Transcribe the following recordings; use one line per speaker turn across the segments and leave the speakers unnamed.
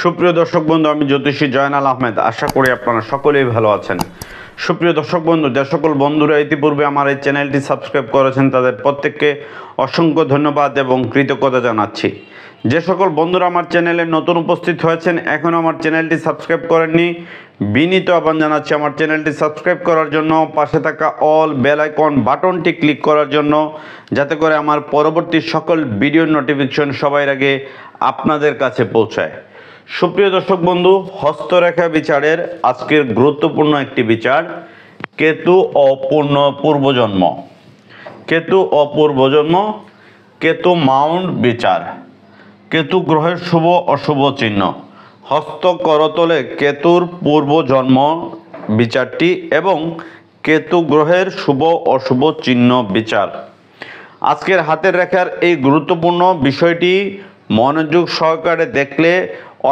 সুপ্রিয় দর্শক বন্ধু, আমি জ্যোতিষী জয়নাল আহমেদ। আশা করি আপনারা সকলেই ভালো আছেন। সুপ্রিয় দর্শক বন্ধু, যে সকল বন্ধুরা ইতিপূর্বে আমার এই চ্যানেলটি সাবস্ক্রাইব করেছেন তাদের প্রত্যেককে অসংখ্য ধন্যবাদ এবং কৃতজ্ঞতা জানাচ্ছি। যে সকল বন্ধুরা আমার চ্যানেলে নতুন উপস্থিত হয়েছেন, এখনও আমার চ্যানেলটি সাবস্ক্রাইব করেননি, বিনীত আহ্বান জানাচ্ছি আমার চ্যানেলটি সাবস্ক্রাইব করার জন্য, পাশে থাকা অল বেল আইকন বাটনটি ক্লিক করার জন্য, যাতে করে আমার পরবর্তী সকল ভিডিও নোটিফিকেশন সবার আগে আপনাদের কাছে পৌঁছায়। সুপ্রিয় দর্শক বন্ধু, হস্তরেখা বিচারের আজকের গুরুত্বপূর্ণ একটি বিচার, কেতু অপূর্ণ পূর্বজন্ম। কেতু অপূর্বজন্ম, কেতু মাউন্ট বিচার, কেতু গ্রহের শুভ অশুভ চিহ্ন, হস্ত করতলে কেতুর পূর্বজন্ম বিচারটি এবং কেতু গ্রহের শুভ অশুভ চিহ্ন বিচার। আজকের হাতের রেখার এই গুরুত্বপূর্ণ বিষয়টি মনোযোগ সহকারে দেখলে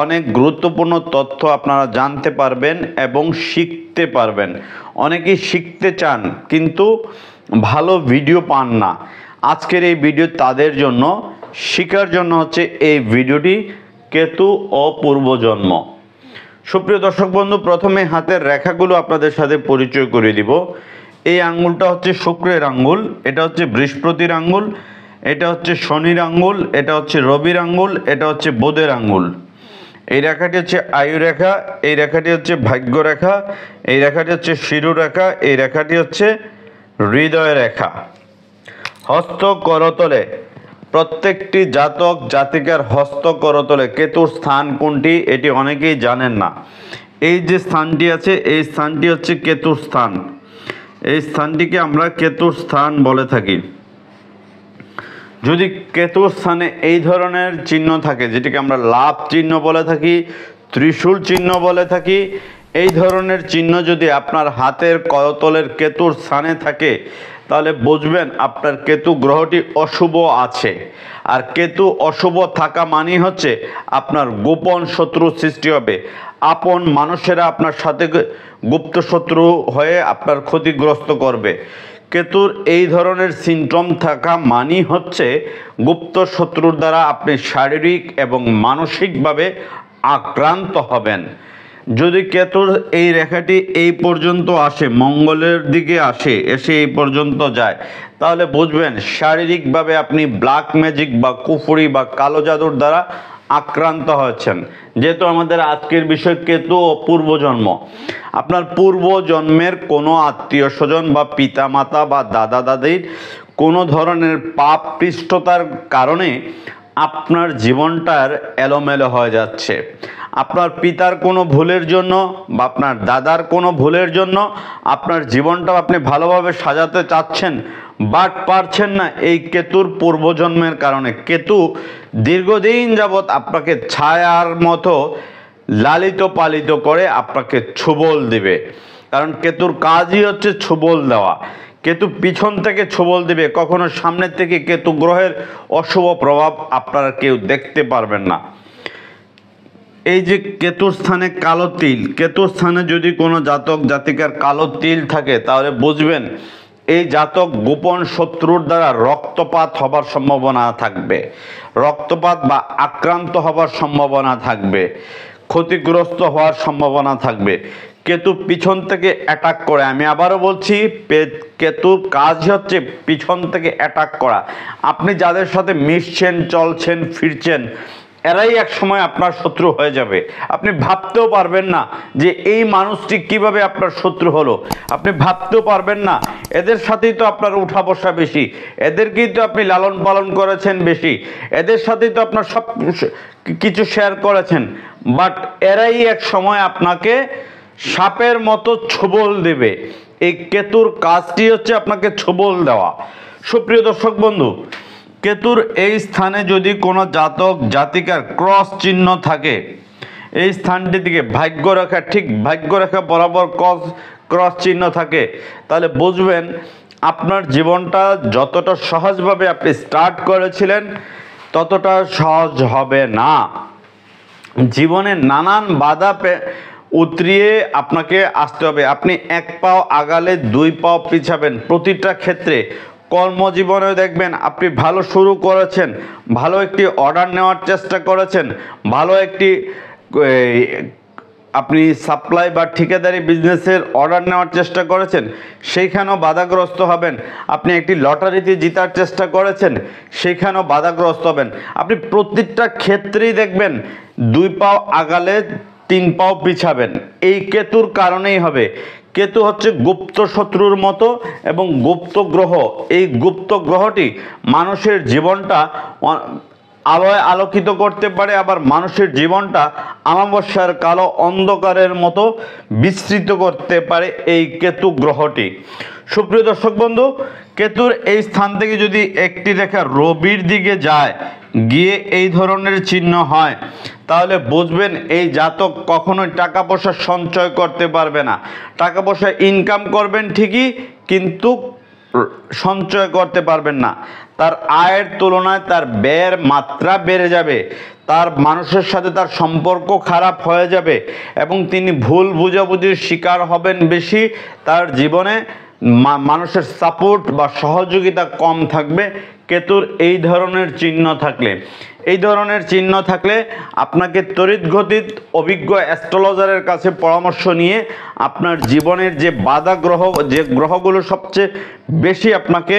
অনেক গুরুত্বপূর্ণ তথ্য আপনারা জানতে পারবেন এবং শিখতে পারবেন। অনেকেই শিখতে চান কিন্তু ভালো ভিডিও পান না। আজকের এই ভিডিও তাদের জন্য, শেখার জন্য হচ্ছে এই ভিডিওটি, কেতু ও পূর্বজন্ম। সুপ্রিয় দর্শক বন্ধু, প্রথমে হাতের রেখাগুলো আপনাদের সাথে পরিচয় করে দিব। এই আঙ্গুলটা হচ্ছে শুক্রের আঙ্গুল, এটা হচ্ছে বৃহস্পতির আঙ্গুল, এটা হচ্ছে শনির আঙ্গুল, এটা হচ্ছে রবির আঙ্গুল, এটা হচ্ছে বুধের আঙ্গুল। এই রেখাটি হচ্ছে আয়ু রেখা, এই রেখাটি হচ্ছে ভাগ্য রেখা, এই রেখাটি হচ্ছে শিরু রেখা, এই রেখাটি হচ্ছে হৃদয় রেখা। হস্ত করতলে প্রত্যেকটি জাতক জাতিকার হস্ত করতলে কেতুর স্থান কোনটি এটি অনেকেই জানেন না। এই যে স্থানটি আছে, এই স্থানটি হচ্ছে কেতুর স্থান। এই স্থানটিকে আমরা কেতুর স্থান বলে থাকি। যদি কেতুর স্থানে এই ধরনের চিহ্ন থাকে, যেটিকে আমরা লাভ চিহ্ন বলে থাকি, ত্রিশূল চিহ্ন বলে থাকি, এই ধরনের চিহ্ন যদি আপনার হাতের করতলের কেতুর স্থানে থাকে, তাহলে বুঝবেন আপনার কেতু গ্রহটি অশুভ আছে। আর কেতু অশুভ থাকা মানে হচ্ছে আপনার গোপন শত্রু সৃষ্টি হবে। আপন মানুষেরা আপনার সাথে গুপ্ত শত্রু হয়ে আপনার ক্ষতিগ্রস্ত করবে। কেতুর এই ধরনের সিমটম থাকা মানে হচ্ছে গুপ্ত শত্রুর দ্বারা আপনি শারীরিক এবং মানসিকভাবে আক্রান্ত হবেন। যদি কেতুর এই রেখাটি এই পর্যন্ত আসে, মঙ্গলের দিকে আসে, এসে এই পর্যন্ত যায়, তাহলে বুঝবেন শারীরিকভাবে আপনি ব্ল্যাক ম্যাজিক বা কুফরি বা কালো জাদুর দ্বারা আক্রান্ত হয়েছেন। যেহেতু আমাদের আজকের বিষয় কেতু ও পূর্বজন্ম, আপনার পূর্বজন্মের কোনো আত্মীয় স্বজন বা পিতা মাতা বা দাদা দাদির কোনো ধরনের পাপ পৃষ্ঠতার কারণে আপনার জীবনটার এলোমেলো হয়ে যাচ্ছে। আপনার পিতার কোনো ভুলের জন্য বা আপনার দাদার কোনো ভুলের জন্য আপনার জীবনটা আপনি ভালোভাবে সাজাতে চাচ্ছেন, বাট পারছেন না এই কেতুর পূর্বজন্মের কারণে। কেতু দীর্ঘদিন যাবৎ আপনাকে ছায়ার মতো লালিত পালিত করে আপনাকে ছোবল দিবে, কারণ কেতুর কাজই হচ্ছে ছোবল দেওয়া। কেতু পিছন থেকে ছোবল দিবে, কখনো সামনের থেকে কেতু গ্রহের অশুভ প্রভাব আপনারা কেউ দেখতে পারবেন না। এই যে কেতুর স্থানে কালো তিল, কেতুর স্থানে যদি কোনো জাতক জাতিকার কালো তিল থাকে, তাহলে বুঝবেন এই জাতক গোপন শত্রুর দ্বারা রক্তপাত হবার সম্ভাবনা থাকবে, রক্তপাত বা আক্রান্ত হবার সম্ভাবনা থাকবে, ক্ষতিগ্রস্ত হওয়ার সম্ভাবনা থাকবে। কেতু পিছন থেকে অ্যাটাক করে। আমি আবারও বলছি, কেতুর কাজ হচ্ছে পিছন থেকে অ্যাটাক করা। আপনি যাদের সাথে মিশছেন, চলছেন, ফিরছেন, এরাই এক সময় আপনার শত্রু হয়ে যাবে। আপনি ভাবতেও পারবেন না যে এই মানুষটি কিভাবে আপনার শত্রু হলো। আপনি ভাবতেও পারবেন না, এদের সাথেই তো আপনার উঠা বসা বেশি, এদেরকেই তো আপনি লালন পালন করেছেন বেশি, এদের সাথেই তো আপনার সব কিছু শেয়ার করেছেন, বাট এরাই এক সময় আপনাকে সাপের মতো ছোবল দেবে। এই কেতুর কাজটি হচ্ছে আপনাকে ছোবল দেওয়া। সুপ্রিয় দর্শক বন্ধু, কেতুর এই স্থানে যদি কোনো জাতক জাতিকার ক্রস চিহ্ন থাকে, এই স্থানটি থেকে ভাগ্যরেখা, ঠিক ভাগ্যরেখা বরাবর ক্রস চিহ্ন থাকে, তাহলে বুঝবেন আপনার জীবনটা যতটা সহজভাবে আপনি স্টার্ট করেছিলেন ততটা সহজ হবে না। জীবনে নানান বাধা উতরিয়ে আপনাকে আসতে হবে। আপনি এক পাও আগালে দুই পাও পিছাবেন প্রতিটা ক্ষেত্রে। কর্মজীবনে দেখবেন আপনি ভালো শুরু করেছেন, ভালো একটি অর্ডার নেওয়ার চেষ্টা করেছেন, ভালো একটি আপনি সাপ্লাই বা ঠিকাদারি বিজনেসের অর্ডার নেওয়ার চেষ্টা করেছেন, সেইখানেও বাধাগ্রস্ত হবেন। আপনি একটি লটারিতে জেতার চেষ্টা করেছেন, সেইখানেও বাধাগ্রস্ত হবেন। আপনি প্রত্যেকটা ক্ষেত্রেই দেখবেন 2 পাও আগালে 3 পাও পিছাবেন। এই কেতুর কারণেই হবে। কেতু হচ্ছে গুপ্ত শত্রুর মতো এবং গুপ্ত গ্রহ। এই গুপ্ত গ্রহটি মানুষের জীবনটা আলোয় আলোকিত করতে পারে, আবার মানুষের জীবনটা আমাবস্যার কালো অন্ধকারের মতো বিস্তৃত করতে পারে এই কেতু গ্রহটি। সুপ্রিয় দর্শক বন্ধু, কেতুর এই স্থান থেকে যদি একটি রেখা রবির দিকে যায়, গিয়ে এই ধরনের চিহ্ন হয়, তাহলে বুঝবেন এই জাতক কখনোই টাকা পয়সা সঞ্চয় করতে পারবে না। টাকা পয়সা ইনকাম করবেন ঠিকই, কিন্তু সঞ্চয় করতে পারবেন না। তার আয়ের তুলনায় তার ব্যয়ের মাত্রা বেড়ে যাবে, তার মানুষের সাথে তার সম্পর্ক খারাপ হয়ে যাবে এবং তিনি ভুল বুঝাবুঝির শিকার হবেন বেশি। তার জীবনে মানুষের সাপোর্ট বা সহযোগিতা কম থাকবে কেতুর এই ধরনের চিহ্ন থাকলে। এই ধরনের চিহ্ন থাকলে আপনাকে তড়িৎ গতিত অভিজ্ঞ অ্যাস্ট্রোলজারের কাছে পরামর্শ নিয়ে আপনার জীবনের যে বাধা গ্রহ, যে গ্রহগুলো সবচেয়ে বেশি আপনাকে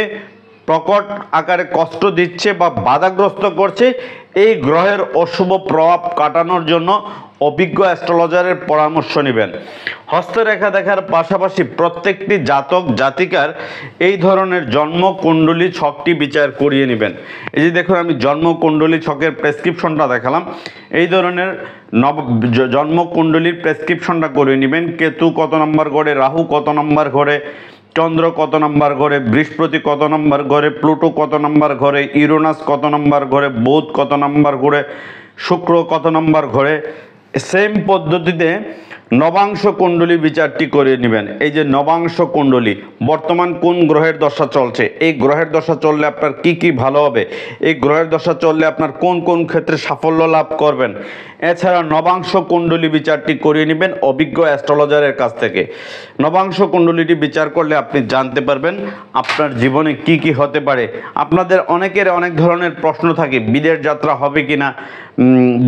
প্রকট আকারে কষ্ট দিচ্ছে বা বাধাগ্রস্ত করছে, এই গ্রহের অশুভ প্রভাব কাটানোর জন্য অভিজ্ঞ অ্যাস্ট্রোলজারের পরামর্শ নেবেন। হস্তরেখা দেখার পাশাপাশি প্রত্যেকটি জাতক জাতিকার এই ধরনের জন্মকুণ্ডলী ছকটি বিচার করিয়ে নেবেন। এই যে দেখুন, আমি জন্মকুণ্ডলী ছকের প্রেসক্রিপশনটা দেখালাম। এই ধরনের জন্মকুণ্ডলীর প্রেসক্রিপশনটা করিয়ে নেবেন। কেতু কত নম্বর ঘরে, রাহু কত নম্বর ঘরে, চন্দ্র কত নম্বর ঘরে, বৃহস্পতি কত নম্বর ঘরে, প্লুটো কত নম্বর ঘরে, ইউরেনাস কত নম্বর ঘরে, বুধ কত নম্বর ঘরে, শুক্র কত নম্বর ঘরে। সেম পদ্ধতিতে নবাংশ কুণ্ডলী বিচারটি করে নেবেন। এই যে নবাংশ কুণ্ডলী, বর্তমান কোন গ্রহের দশা চলছে, এই গ্রহের দশা চললে আপনার কি কি ভালো হবে, এই গ্রহের দশা চললে আপনার কোন কোন ক্ষেত্রে সাফল্য লাভ করবেন। এছাড়া নবাংশ কুণ্ডলী বিচারটি করিয়ে নেবেন অভিজ্ঞ অ্যাস্ট্রোলজারের কাছ থেকে। নবাংশ কুণ্ডলীটি বিচার করলে আপনি জানতে পারবেন আপনার জীবনে কি কি হতে পারে। আপনাদের অনেকের অনেক ধরনের প্রশ্ন থাকে, বিদেশ যাত্রা হবে কিনা,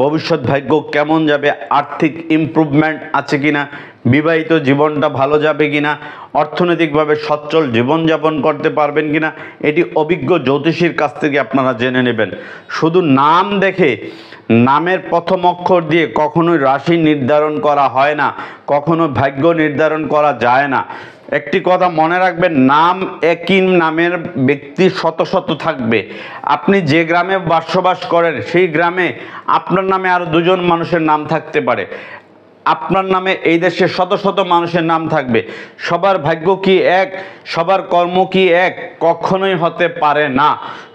ভবিষ্যৎ ভাগ্য কেমন যাবে, আর্থিক ইমপ্রুভমেন্ট আছে কিনা, বিবাহিত জীবনটা ভালো যাবে কিনা, অর্থনৈতিকভাবে সচ্ছল জীবনযাপন করতে পারবেন কিনা, এটি অভিজ্ঞ জ্যোতিষীর কাছ থেকে আপনারা জেনে নেবেন। শুধু নাম দেখে, নামের প্রথম অক্ষর দিয়ে কখনোই রাশি নির্ধারণ করা হয় না, কখনো ভাগ্য নির্ধারণ করা যায় না। একটি কথা মনে রাখবেন, নাম একই নামের ব্যক্তি শত শত থাকবে। আপনি যে গ্রামে বসবাস করেন সেই গ্রামে আপনার নামে আরও 2 জন মানুষের নাম থাকতে পারে। আপনার নামে এই দেশে শত শত মানুষের নাম থাকবে। সবার ভাগ্য কি এক, সবার কর্ম কি এক, কখনোই হতে পারে না।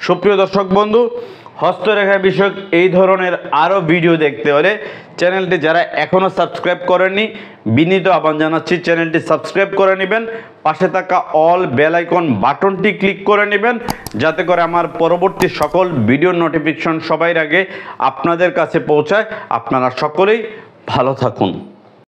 সুপ্রিয় দর্শক বন্ধু, হস্তরেখা বিষয়ক এই ধরনের আরও ভিডিও দেখতে হলে চ্যানেলটি যারা এখনও সাবস্ক্রাইব করেননি, বিনীত আহ্বান জানাচ্ছি চ্যানেলটি সাবস্ক্রাইব করে নেবেন। পাশে থাকা অল বেল আইকন বাটনটি ক্লিক করে নেবেন, যাতে করে আমার পরবর্তী সকল ভিডিও নোটিফিকেশন সবার আগে আপনাদের কাছে পৌঁছায়। আপনারা সকলেই ভালো থাকুন।